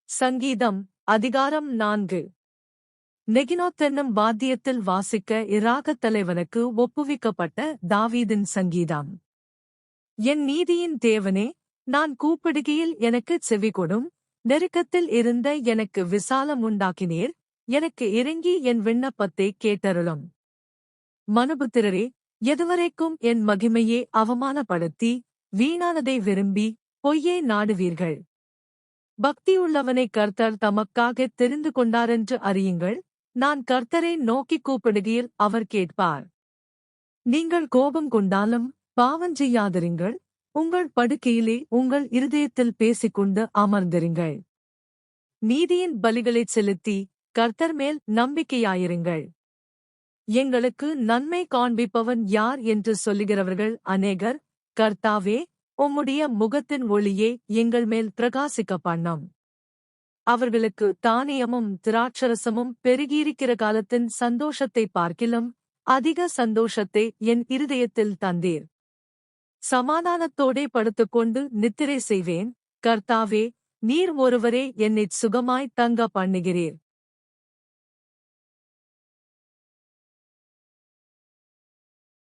சங்கீதம் அதிகாரம் 4. நெகினோத்தென்னும் வாத்தியத்தில் வாசிக்க இராகத் தலைவனுக்கு ஒப்புவிக்கப்பட்ட தாவீதின் சங்கீதம். என் நீதியின் தேவனே, நான் கூப்பிடுகையில் எனக்குச் செவிகொடும். நெருக்கத்தில் இருந்த எனக்கு விசாலம் உண்டாக்கினீர். எனக்கு இறங்கி என் விண்ணப்பத்தைக் கேட்டருளும். மனுபுத்திரரே, எதுவரைக்கும் என் மகிமையை அவமானப்படுத்தி வீணானதை விரும்பி பொய்யை நாடுவீர்கள்? பக்தியுள்ளவனை கர்த்தர் தமக்காகத் தெரிந்து கொண்டாரென்று அறியுங்கள். நான் கர்த்தரை நோக்கிக் கூப்பிடுகையில் அவர் கேட்பார். நீங்கள் கோபம் கொண்டாலும் பாவஞ்செய்யாதிருங்கள். உங்கள் படுக்கையிலே உங்கள் இருதயத்தில் பேசிக்கொண்டு அமர்ந்திருங்கள். நீதியின் பலிகளைச் செலுத்தி கர்த்தர் மேல் நம்பிக்கையாயிருங்கள். எங்களுக்கு நன்மை காண்பிப்பவன் யார் என்று சொல்லுகிறவர்கள் அநேகர். கர்த்தாவே, உம்முடைய முகத்தின் ஒளியே எங்கள் மேல் பிரகாசிக்க பண்ணம். அவர்களுக்கு தானியமும் திராட்சரசமும் பெருகியிருக்கிற காலத்தின் சந்தோஷத்தைப் பார்க்கிலும் அதிக சந்தோஷத்தை என் இருதயத்தில் தந்தீர். சமாதானத்தோடே படுத்துக்கொண்டு நித்திரை செய்வேன். கர்த்தாவே, நீர் ஒருவரே என்னைச் சுகமாய் தங்க பண்ணுகிறீர்.